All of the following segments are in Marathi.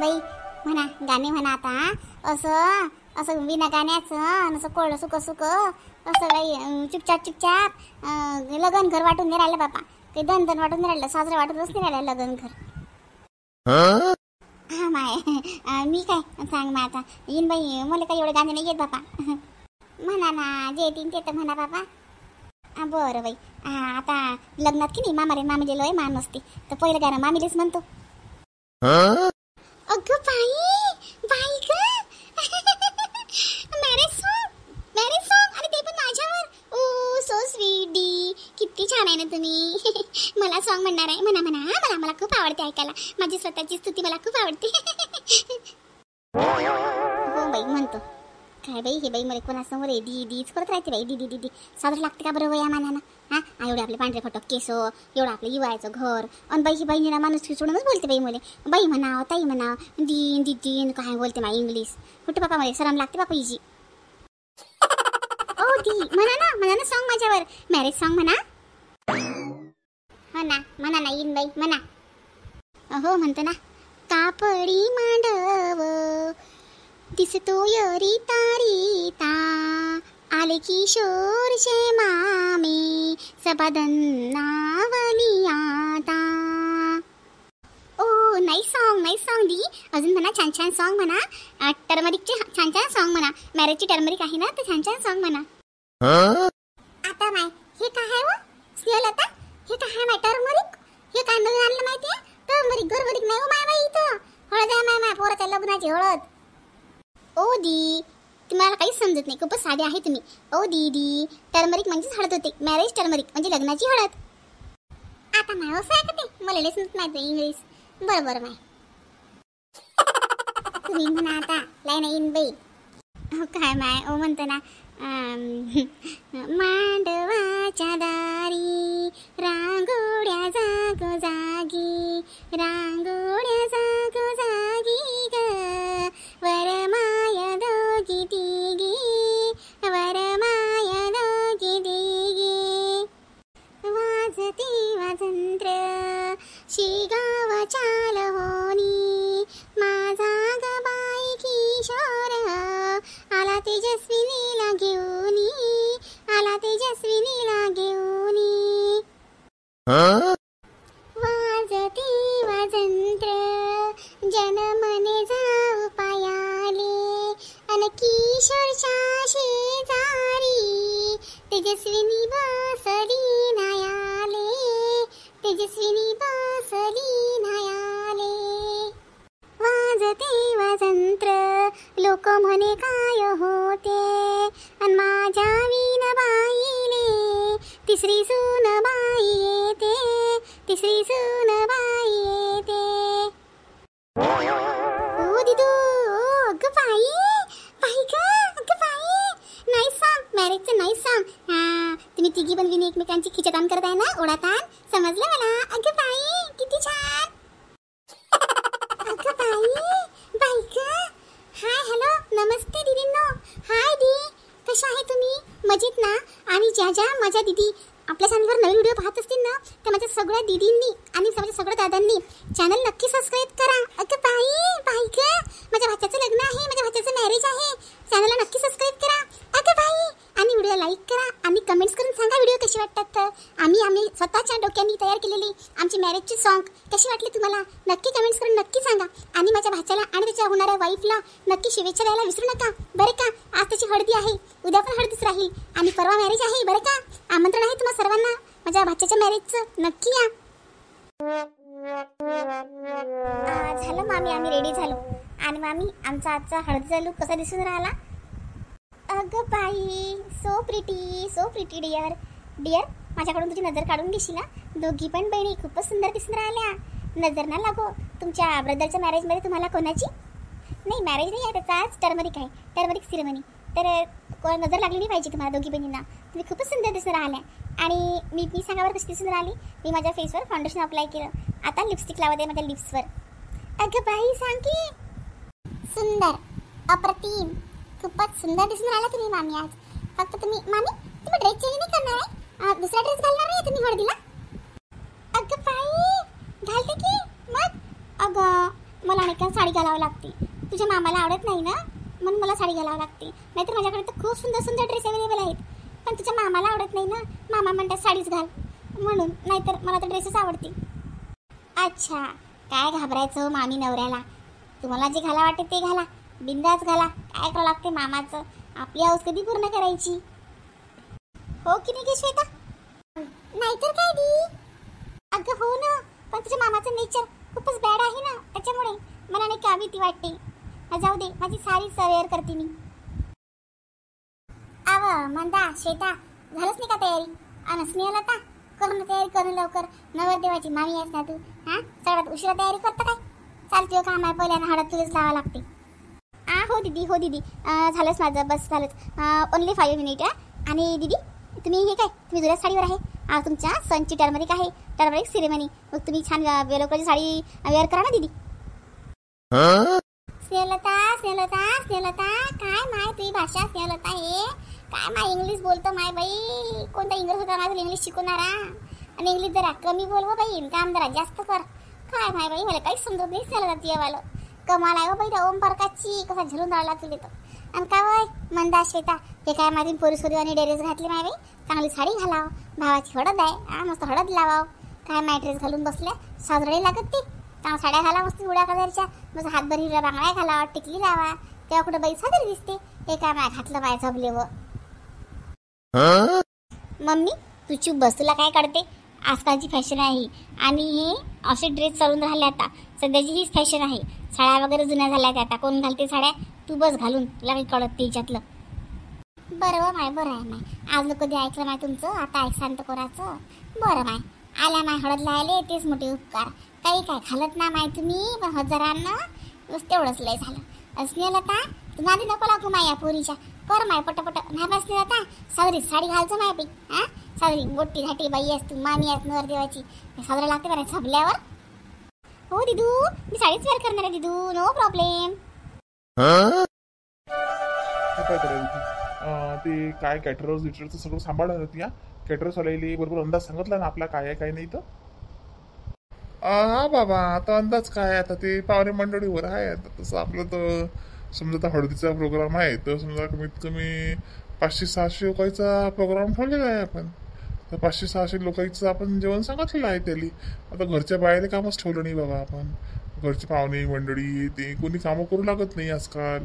बाई म्हणा गाणे म्हणा आता. असं असं विना गाण्याचं असं कोरडं सुक सुक असं बाई चुपचाप चुपचाप लगन घर वाटून नाही राहिलं बापा. काही दन दन वाटून नाही राहिलं, साजरं वाटूनच नाही राहिलं लगन घर. हा माय मी काय सांग मग आता येईन बाई. मला काही एवढे गाणे नाही येत बापा. म्हणा ना जे येतील ते तर म्हणा बाबा. बरं बाई. आता लग्नात की नाही मामा रे मामी लय मान असते तर पहिलं गाणं मामीलेच म्हणतो. अगं बाई बाई ग मॅरेज सॉन्ग आणि ते पण माझ्यावर. ओ सो स्वीट डी, किती छान आहे ना तुम्ही. मला सॉन्ग म्हणणार आहे. म्हणा म्हणा. मला खूप आवडते ऐकायला. माझी स्वतःची स्तुती मला खूप आवडते. हो बाई म्हणतो. काय बाई हे बाई मला कोणासमोर दी दीच करत राहते बाई. दी दी दी दी साजरं लागते का बरं वया मानानं. एवढे आपले पांढरे फटक केस, एवढं आपलं युवायचं घर आणि बाई ही बहिणीला माणूस सोडूनच बोलते बाई मुले. बाई म्हणाव ताई म्हणाव दीन दीदीन काय बोलते मा इंग्लिश. कुठे बापा मला शरम लागते बापा हिची. ओ दी म्हणा ना सॉन्ग माझ्यावर. मॅरेज सॉन्ग म्हणा ना येईन बाई म्हणा. हो म्हणतो ना. कापडी मांडव दिसतो यरी तारिता, आले किशोरचे मामे सबादन नावली आता. ओ नाही सॉन्ग दी. अजून म्हणा छान छान सॉन्ग म्हणा. टर्मरिकचे छान छान सॉन्ग म्हणा. मॅरेजची टर्मरिक आहे ना तर छान छान सॉन्ग म्हणा. आता माय हे काय आहे व स्नेहलता. हे काय आहे माय टर्मरिक. हे काय नवीन आणलं माहिती आहे. टर्मरिक गरबरिक नाही हो माय बाई. इथं हळद आहे माय पोराच्या लग्नाची हळद. ओ दी तुम्हाला काहीच समजत नाही. खूपच साधे आहे तुम्ही. ओ दीदी टर्मरिक म्हणजेच हळद होते. मॅरेज टर्मरिक म्हणजे लग्नाची हळद. आता माय असं आहे का ते. मला समजत नाही इंग्लिश. बरोबर माय. तुम्ही म्हणा आता लाईन येईन बाई. काय माय ओ म्हणतो ना. मांडवाच्या दारी रांगोळ्या जागोजागी, रांगोळ्या जागोजागी ग, वरमाया दोघी तिघी, वरमाया दोघी तिघी. वाजती वाजंत्र शिगावच्या लहोनी, माझा ग बाई किशोर आला तेजस्विनीला घेऊनी, आला तेजस्विनीला घेऊनी. वाजती वाजंत्र जनमने जाऊ पायाले, अन किशोरच्या शेजारी तेजस्विनी बसली नायाले, तेजस्विनी बसली नायाले. वाजते वाजंत्र लोक म्हणे काय होते, अन माझ्या वीणबाईले तिसरी सूनबाई येते, तिसरी सूनबाई येते. ओ दिदू अग बाई बाई ग अग बाई. नाही सांग मॅरेजचं नाही सांग. तुम्ही तिघी पण विनी एकमेकांची खिचतान करत आहे ना ओढातान. समजलं मला. अग बाई किती छान. अग बाई बाई ग. हाय हॅलो नमस्ते दीदींनो. हाय दी कशा आहे तुम्ही. मजेत ना. आणि ज्या ज्या माझ्या दीदी आपल्या चॅनलवर नवीन व्हिडिओ पाहत असतील ना तर माझ्या सगळ्या दीदींनी आणि माझ्या सगळ्या दादांनी चॅनल नक्की सबस्क्राईब करा. अगं बाई बाई ग माझ्या भाच्याचं लग्न आहे, माझ्या भाच्याचं मॅरेज आहे. चॅनलला नक्की सबस्क्राईब करा. अगं बाई आणि व्हिडिओ लाईक करा आणि कमेंट्स करून सांगा व्हिडिओ कसे वाटतात. तर आम्ही स्वतःच्या डोक्याने तयार केलेली आमची मॅरेजची सॉन्ग कशी वाटली तुम्हाला नक्की कमेंट्स करून नक्की सांगा. आणि माझ्या भाच्याला आणि त्याच्या होणाऱ्या वाईफला नक्की शुभेच्छा द्यायला विसरू नका बरं का. आज त्याची हळदी आहे, उद्या पण हळदीच राहील आणि परवा मॅरेज आहे बरं का. आमंत्रण आहे तुम्हा सर्वांना माझ्या भाच्याच्या मॅरेजचं. नक्की या. झालं मामी आम्ही रेडी झालो. आणि मामी आमचा आजचा हळदीचा लूक कसा दिसून राहिला. अगं बाई सो प्रिटी डिअर डिअर. माझ्याकडून तुझी नजर काढून घेशील ना. दोघी पण बहिणी खूपच सुंदर दिसून राहिल्या. नजर ना लागो. तुमच्या ब्रदरच्या मॅरेजमध्ये तुम्हाला कोणाची नाही मॅरेज नाही आहे त्याचा आज टर्मरिक आहे, टर्मरिक सिरेमनी. तर नजर लागली नाही पाहिजे तुम्हाला दोघी बहिणींना. तुम्ही खूपच सुंदर दिसून राहिल्या. आणि मी सांगावर कशी दिसून राहिली. मी माझ्या फेसवर फाउंडेशन अप्लाय केलं. आता लिपस्टिक लावते माझ्या लिप्सवर. अगं बाई सांग की. सुंदर अप्रतिम खूपच सुंदर दिसून राहिला तुम्ही मामी आज. फक्त तुम्ही ड्रेस चेंज नाही करणार आहे. दुसरा ड्रेस घालणार आहे तुम्ही हळदीला. अगं बाई घालते की मग. अगं मला नाही बायकांना साडी घालावं लागते. तुझ्या मामाला आवडत नाही ना, म्हणून मला साडी घालावं लागते. नाहीतर माझ्याकडे तर खूप सुंदर सुंदर ड्रेस अवेलेबल आहेत. पण तुझ्या मामाला आवडत नाही ना, मामा म्हणतात साडीच घाल म्हणून. नाहीतर मला तर ड्रेसच आवडते. अच्छा, काय घाबरायचं मामी नवऱ्याला. तुम्हाला जे घाला वाटते ते घाला, बिंदास घाला. काय करावं लागते मामाचं, आपली हौस कधी पूर्ण करायची. हो की नाही गे श्वेता? नाहीतर काय दी. अगं हो ना, पण तुझ्या मामाचं नेचर खूपच बॅड आहे ना, त्याच्यामुळे मला नाही का भीती वाटते. जाऊ दे, माझी सारी वेअर करते मी. आव मंदा श्वेता, झालंच नाही का तयारी? आणि स्नेहलता करून तयारी करून लवकर. नवरदेवाची मामी आहेस ना तू, हां? सगळ्यात उशिरा तयारी करता काय? चालते काम आहे, पहिल्यानं हळद तुलाच लावावं लागते. हो दीदी, हो दीदी, झालंच माझं, बस झालंच. Only 5 minute. आणि दीदी तुम्ही हे काय, तुम्ही जुन्या साडीवर आहे. तुमच्या सनची टर्मरिक आहे, टर्मरिक सिरेमनी. मग तुम्ही छान येलो कलरची साडी वेअर करा ना दीदी. स्नेहलता स्नेहलता स्नेहलता, काय माय तुझी भाषा स्नेहलता हे? काय माय इंग्लिश बोलतो माय बाई. कोणता इंग्लिश होता माझं इंग्लिश शिकवणारा? आणि इंग्लिश जरा कमी बोलव बाई, काम जरा जास्त कर. काय माय बाई, मला काहीच समजत नाही स्नेहलता तुझ्यावालं. कमाल आहे हो बाई त्या ओम परकाची, कसा झरून राहिला तुले तर. आणि काय वय मंदा श्वेता, हे काय माझी पोरीसोरी आणि ड्रेस घातली माय बाई. चांगली साडी घालाव, भावाची हळद आहे, मस्त हळद लावाव. काय माय ड्रेस घालून बसल्या, साजरडी लागत ती. चांगल्या साड्या घाला मस्त उड्या कलरच्या, मस्त हातभर हिरव्या बांगड्या घालावा, टिकली लावा, तेव्हा कुठं बाई साजरी दिसते. हे काय माय घातलं माय झबले व. मम्मी तू चूप बस, तुला काय कळते? आजकालची फॅशन आहे आणि हे असे ड्रेस चालून राहिले आता. सध्याची हीच फॅशन आहे. साड्या वगैरे जुन्या झाल्यात आता, कोण घालते साड्या? तू बस घालून, तुला काही कळत त्याच्यातलं. बरं माय, बरं आहे माय. आज कधी ऐकलं माय तुमचं, आता ऐक शांत कोराचं. बरं माय, आल्या माय हळद लायले तेच मोठे उपकार. काही काय घालत ना माय तुम्ही, पण हजारांना बस तेवढंच लय झालं. स्नेहलता तू नादी नको लागू माय या पोरीच्या. कर माय पटपट. नाही बस स्नेहलता, सावरी साडी घालचं माय बाई. हां सावरी मोठी घाटी बाई आहेस तू, मामी आहेस नवरदेवाची, साजरा लागते बरं झबल्यावर. हो दिदू, मी साडीच वेअर करणार आहे दिदू, नो प्रॉब्लेम. काय करायचं ते काय कॅटरर्स विटरचं सगळं सांभाळलं होती. या कॅटरर्स वाल्याला बरोबर अंदाज सांगितला ना आपला काय आहे काय नाही. तर हा बाबा, आता अंदाज काय, आता ते पाहुणे मंडळीवर आहे. आता तसं आपलं तर समजा आता हळदीचा प्रोग्राम आहे, तर समजा कमीत कमी 500-600 लोकांचा प्रोग्राम ठेवलेला आहे आपण. तर 500-600 लोकांचं आपण जेवण सांगितलेलं आहे त्याला. आता घरच्या बाहेर कामच ठेवलं नाही बाबा आपण. घरचे पाहुणे मंडळी ते कोणी कामं करू लागत नाही आजकाल,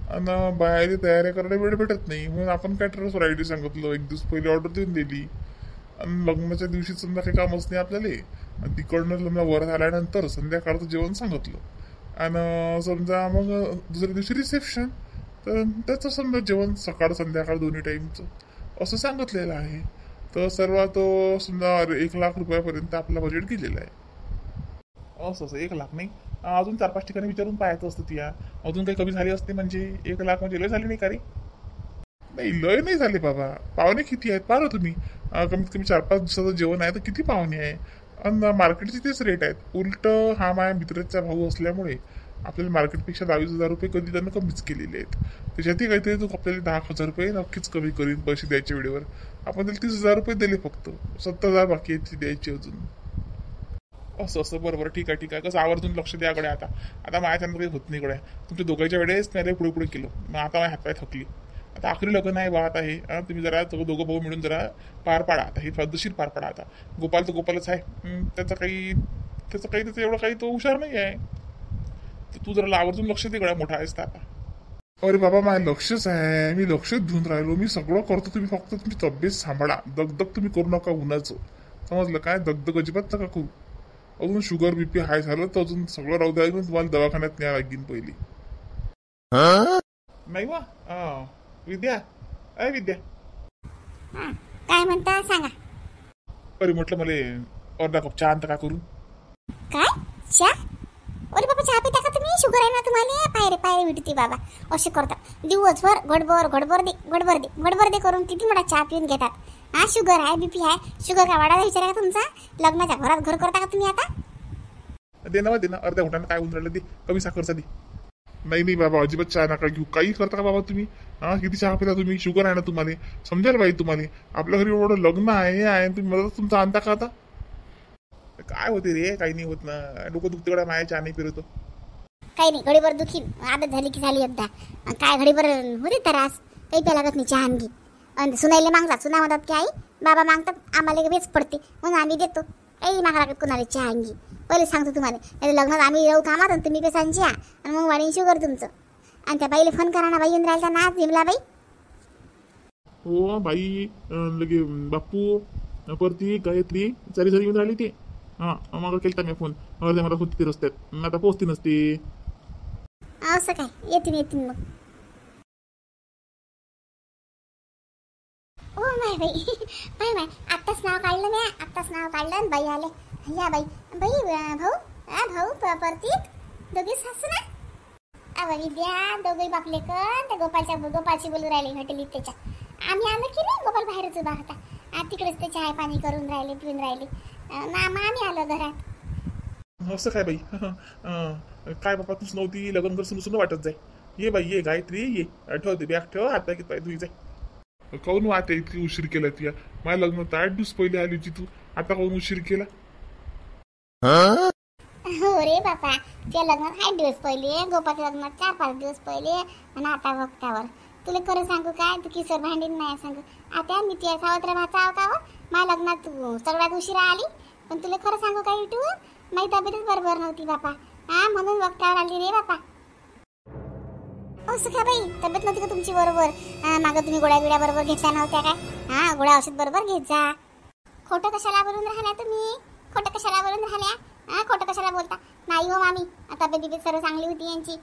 आणि बाहेर तयारी करायला वेळ भेटत नाही, म्हणून आपण कॅटरर्स व्हरायटी सांगितलं. एक दिवस पहिली ऑर्डर देऊन दिली. आणि लग्नाच्या दिवशी समजा काही कामच नाही आपल्याला, आणि तिकडनं समजा वर आल्यानंतर संध्याकाळचं जेवण सांगितलं. आणि समजा मग दुसऱ्या दिवशी रिसेप्शन, तर त्याचं समजा जेवण सकाळ संध्याकाळ दोन्ही टाईमचं असं सांगितलेलं आहे. तर सर्वात समजा 1,00,000 रुपयापर्यंत आपला बजेट गेलेला आहे. असं 1,00,000 नाही, अजून 4-5 ठिकाणी विचारून पाहायचं असतं. ती अजून काही कमी झाली असते म्हणजे 1,00,000 म्हणजे लय झाली नाही का रे? नाही लय नाही झाले बाबा. पाहुणे किती आहेत पाहा तुम्ही. कमीत कमी 4-5 दिवसाचं जेवण आहे तर किती पाहुणे आहे. आणि मार्केटचे तेच रेट आहेत. उलट हा माझ्या मित्राचा भाऊ असल्यामुळे आपल्याला मार्केटपेक्षा 22,000 रुपये कधी त्यांना कमीच केलेले आहेत. त्याच्यातही काहीतरी तो आपल्याला 10,000 रुपये नक्कीच कमी करीन पैसे द्यायच्या वेळेवर. आपण त्याला 30,000 रुपये दिले, फक्त 70,000 बाकी आहेत द्यायची अजून. असं बरोबर, ठीक आहे. कसं आवर्जून लक्ष द्याकडे. आता माझ्याच्यानं काही होत नाही कडे. तुमच्या दोघांच्या वेळेस नाही पुढे केलं, मग आता माझ्या हातपाय थकली. आता आखरी लग्न आहे वाहत आहे. तुम्ही जरा दोघं भाऊ मिळून जरा पार पाडा. आता हे पद्धतशीर पार पाडा. आता गोपाल तर गोपालच आहे, त्याचं एवढं काही तो हुशार नाही आहे. तर तू जरा आवर्जून लक्ष दे गड्या, मोठा आहेस तर आता. अरे बाबा माझं लक्षच आहे, मी लक्षच घेऊन राहिलो. मी सगळं करतो, तुम्ही फक्त तुमची तब्येत सांभाळा. दगदग तुम्ही करू नका उन्हाचं, समजलं काय? दगदग अजिबात नका करू. अजून शुगर बीपी हाय झालं तर अजून सगळं राहू द्या, तुम्हाला दवाखान्यात न्याय लागेल पहिली. नाही वा विद्या, अय विद्या, काय म्हणता सांगा. अरे म्हटलं मला अर्धा कप चहा आणता का करू? काय चहा? अरे बाबा चहा पिता का तुम्ही? शुगर आहे ना तुम्हाला? पायरे विटते बाबा. असे करता दिवसभर घडभर दे करून किती मोठा चहा पिऊन घेतात. हा शुगर आहे, बीपी आहे. शुगर का वाढायचा विचार आहे का तुमचा? लग्नाच्या घरात घर करता का तुम्ही आता? दे ना अर्ध्या घोटानं काय उंदरलं, दे कमी साखरचा दे. नाही बाबा, अजिबात चहा नका घेऊ. काही करता का बाबा तुम्ही? किती चहा पिता तुम्ही? शुगर आहे ना तुम्हाला, समजायला पाहिजे तुम्हाला. आपल्या घरी एवढं लग्न आहे तुम्ही मला तुमचा आणता का आता? काय होते रे? काही नाही होत ना, डोकं दुखतेकडे माया चहा नाही फिरतो. काही नाही, घडीभर दुखीन, आदत झाली की झाली एकदा. काय घडीभर होते त्रास, काही प्या लागत नाही चहा आणखी. आणि सुनाईले मागतात, सुना म्हणतात की आई बाबा मागतात आम्हाला वेच पडते म्हणून आम्ही देतो. काही मागा लागत कोणाला चहा आणखी. पहिले सांगतो तुम्हाला, नाही लग्नात आम्ही राहू कामात आणि तुम्ही पेसान चहा आणि मग वाढीन शुगर तुमचं. आणि त्या बाईला फोन करा ना, बाई येऊन राहिला ना विमला बाई. हो बाई, लगे बाप्पू परती गायत्री सारी सारी येऊन राहिली ते. हां मग केलता मी फोन, अर्ध्या मला होती ते रस्त्यात, आता पोहोचती नसते. असं काय, येतील मग. ओ माय बाई बाई बाई, आत्ताच नाव काढलं मी, आत्ताच नाव काढलं आणि बाई आले. या बाई बाई, भाऊ परतीत दोघी सासू ना. विद्या दोघे बापले कर त्या गोपाळची बोलू राहिले हॉटेलीत त्याच्या. आम्ही आलो की नाही, गोपाळ बाहेरच उभा होता. तिकडेच ते चाय पाणी करून राहिले, पिऊन राहिले ना. मग आम्ही आलो घरात. असं काय बाई, काय बापा तूच नव्हती, लग्न कर सुन वाटत जाय. ये बाई ये गायत्री ये, ठेवते बॅग ठेव, आता किती पाय तुझी जाय. काऊन आता इतकी उशीर केला तुया? माझ्या लग्न तर 8 दिवस पहिले आली होती तू, आता काऊन उशीर केला? हो रे बापा, त्या लग्नात 8 दिवस पहिले, गोपाच्या लग्नात 4-5 दिवस पहिले, आणि आता वक्तावर. तुला खरं सांगू काय, तू किसर भांडीन नाही सांगू. आता मी त्या सावत्र भाचा होता व माझ्या लग्नात तू सगळ्यात उशिरा आली. पण तुला खरं सांगू काय विटू, माझी तब्येतच बरोबर नव्हती बापा. म्हणून वक्तावर आली रे बापा. असं का बाई, तब्येत नव्हती का तुमची बरोबर? मागं तुम्ही गोळ्या बरोबर घेतल्या नव्हत्या काय? गोळ्या औषध बरोबर घेत जा. खोटं कशाला बोलून राहिल्या तुम्ही? खोटं कशाला बोलून राहिल्या? खोटं कशाला बोलता? नाही हो मामी, तब्येत सर्व चांगली होती यांची.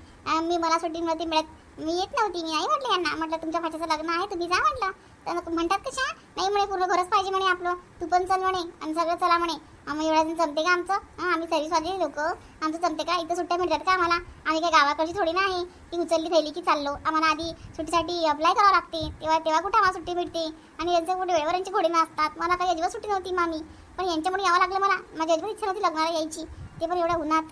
मला सुट्टी नव्हती मिळत, मी येत नव्हती. मी आई म्हटलं यांना, म्हटलं तुमच्या भाच्याचं लग्न आहे तुम्ही जा म्हटलं. तर म्हणतात कशा नाही म्हणे, पूर्ण घरच पाहिजे म्हणे आपलं, तू पण चल म्हणे आणि सगळं चला म्हणे. आम्ही एवढ्या दिन जमते का आमचं? आम्ही सरी स्वादी लोक, आमचं जमते का? इथं सुट्ट्या मिळतात का आम्हाला? आम्ही काय गावाकडची थोडी नाही ती उचलली थैली की चाललो. आम्हाला आधी सुट्टीसाठी अप्लाय करावं लागते, तेव्हा कुठं आम्हाला सुट्टी मिळते. आणि यांचं कुठे वेळेवर यांची घोडे नसतात. मला काही अजिबात सुट्टी नव्हती मामी, पण यांच्यामुळे यावं लागलं मला. माझी अजिबात इच्छा नव्हती लग्नाला यायची, ते पण एवढ्या उन्हात.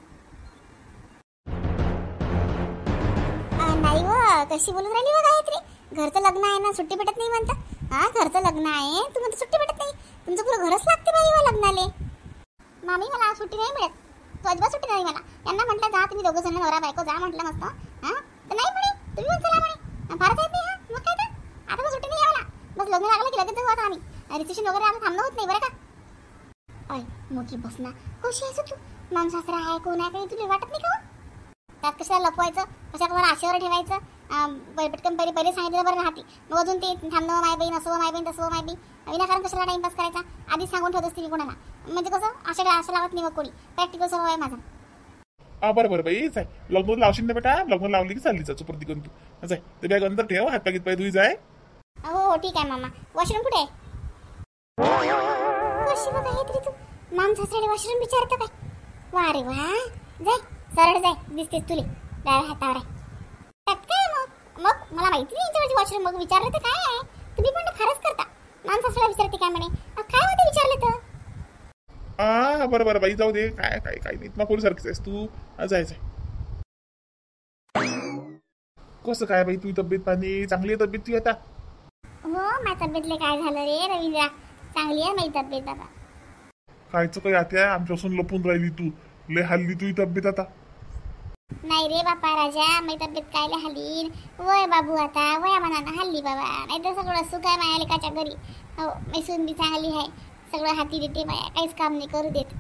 नाही व, कशी बोलून राहिली व गायत्री? घरचं लग्न आहे ना, सुट्टी भेटत नाही म्हणता? घरचं लग्न आहे तुम्हाला सुट्टी भेटत नाही? तुमचं पुरं घरच लागते बाई व लग्नाले. मामी मला सुट्टी नाही मिळत, तू अजिबात सुट्टी नाही मला. यांना म्हटलं जा तुम्ही दोघं जण नवरा बायको जा म्हटलं मस्त. तर नाही म्हणे, तुम्ही पण चला म्हणे. फारच येत नाही. मग काय तर आता पण सुट्टी नाही यावला. बस लग्न लागलं की लगेच जाऊ आता आम्ही. रिसेप्शन वगैरे आम्हाला थांबणं होत नाही बरं का? अय मोठी बस ना, कशी आहेस तू? माम सासरा आहे कोण आहे काही तुला वाटत नाही का? त्यात कशाला लपवायचं, कशाला मला आशेवर ठेवायचं? पटकन पहिले सांगितलं बरं राहते. मग अजून ते थांबणं माय बहीण असं माय बहीण तसं माय बहीण विनाकारण कशाला टाइमपास करायचा? आधीच सांगून ठेवत असते मी कोणाला, म्हणजे कसं आशा लावत नाही मग कोणी. प्रॅक्टिकल सवय आहे माझा. बरं बाई जाय, लग्न लावशील ना बेटा, लग्न लावली की चालली जायचं प्रति करून तू जाय. ते बॅग अंदर ठेव, हात पाकीत पाय धुई जाय. हो ठीक आहे मामा. वॉशरूम कुठे आहे? कशी बघा हे तरी तू माम सासऱ्याला वॉशरूम विचारतो काय? वा रे वा, जाय सरळ जाय, दिसतेस तुले डाव्या हातावर आहे. त्यात काय मग मला माहिती नाही यांच्यावरची वॉशरूम. मग विचारलं तर काय आहे? तुम्ही पण फारच करता. माम सासऱ्याला विचारते काय म्हणे? काय होते विचारलं तर? बरं बाई जाऊ दे. काय काय काय नाही, मग कोणी सारखीच आहेस तू. जायचंय. कसं काय बाई तुझी तब्येत पाणी चांगली आहे? तब्येत ती आता? हो माझ्या तब्येतले काय झालं रे रवींद्रा, चांगली आहे माझी तब्येत बाबा. कायचं काय आता आमच्यापासून लपून राहिली तू? लय हल्ली तुझी तब्येत आता. नाही रे बापा राजा, माझी तब्येत कायले हल्ली? वय बाबू आता वया मनानं हल्ली बाबा. नाही तर सगळं सुख आहे माझ्या लेकाच्या घरी. हो मैसून बी चांगली आहे, सगळं हाती देते माया, काहीच काम नाही करू देत.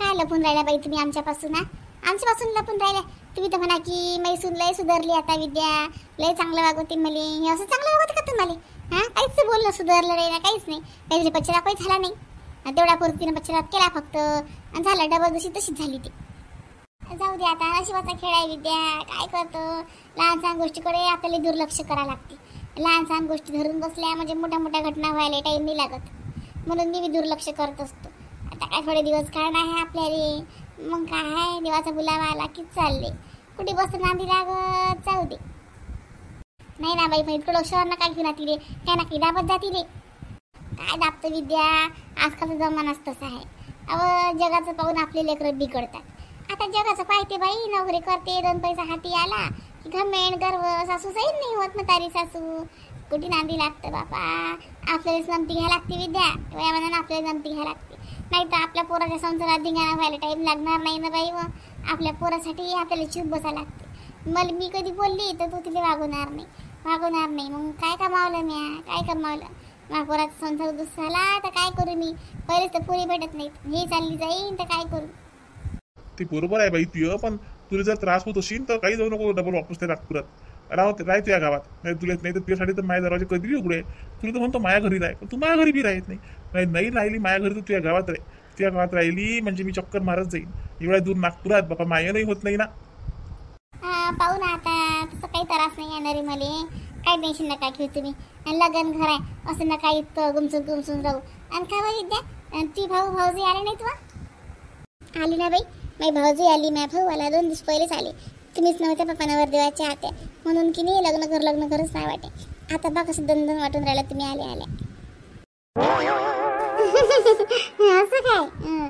काय लपून राहिल्या बाई तुम्ही आमच्यापासून? आमच्यापासून लपून राहिल्या तुम्ही? तर म्हणा की मैसून लय सुधारली आता विद्या, लय चांगलं वागवते मले. हे असं चांगलं वागवते का तुम्हाला? काहीच बोलणं सुधारलं रे ना, काहीच नाही. काहीतरी पश्चातापही झाला नाही, तेवढ्या पुरतीनं पश्चाताप केला फक्त आणि झालं. डबल जशी तशीच झाली ती. जाऊ दे आता, नशिबाचा खेळ आहे विद्या. काय करतो, लहान सहान गोष्टीकडे आपल्याला दुर्लक्ष करावं लागते. लहान सहान गोष्टी धरून बसल्या म्हणजे मोठ्या मोठ्या घटना व्हायला टाईम नाही लागत, म्हणून मी दुर्लक्ष करत असतो. आता काय थोडे दिवस काढणं आहे आपल्याला, मग काय देवाचा बुलावा आला की चालले. कुठे बसत नांदी लागत, जाऊ दे. नाही ना बाई, पण इतकं डोक्यावर काय घेऊन ती रे, काय ना की दाबत जाती रे. काय दाबतं विद्या, आजकालचा जमानाच तसा आहे. जगाचं पाहून आपले लेकरं बिघडतात. आता जगाचं पाहते बाई, नोकरी करते, 2 पैसा हाती आला की घमेंड गर्व, सासू सहीच नाही होत ना तारी सासू. कुठे नांदी लागतं बापा. आपल्याला जमती घ्यायला लागते विद्या, वयामानानं आपल्याला जमती घ्यायला लागते. नाही तर आपल्या पोराच्या संसारात धिंगाणा व्हायला टाईम लागणार नाही ना बाई. व आपल्या पोरासाठी आपल्याला चूप बसा लागते. मला मी कधी बोलली तर तू तिला वागवणार नाही. मग काय कमावलं मी, काय कमावलं? माझ्या पोराचा संसार दुसरा झाला तर काय करू मी? पहिलेच तर पोरी भेटत नाहीत, हे चालली जाईन तर काय करू? ते बरोबर आहे बाई तुझं, पण तुला जर त्रास होत असेल तर काही जाऊ नको डबल वापस त्या नागपुरात राह तुझ्या गावात. नाही तुला नाही तर तुझ्यासाठी तर माझ्या दरवाजे कधी बी उघडे. तुला तर म्हणतो माझ्या घरी राह, पण तू माझ्या घरी बी राहत नाही राहिली माझ्या घरी तर तुझ्या गावात राह. तुझ्या गावात राहिली म्हणजे मी चक्कर मारत जाईन. एवढ्या दूर नागपुरात बाबा मायानंही होत नाही ना. पाहू ना आता, तसं काही त्रास नाही येणार आहे मला. काही टेन्शन नका घेऊ तुम्ही. लग्न घर आहे असं नका इतकं गुमसून राहू. आणि काय बघितल्या ती भाऊजी आले नाही तुला? आली ना बाई, माझी भाऊजी आली, माझ्या भाऊ आला 2 दिवस पहिलेच आले. तुम्हीच नव्हत्या पप्पानावर देवाच्या आत्या म्हणून की नाही लग्न घरच नाही वाटे. आता बा कसं दंदन वाटून राहिला तुम्ही आल्या. असं काय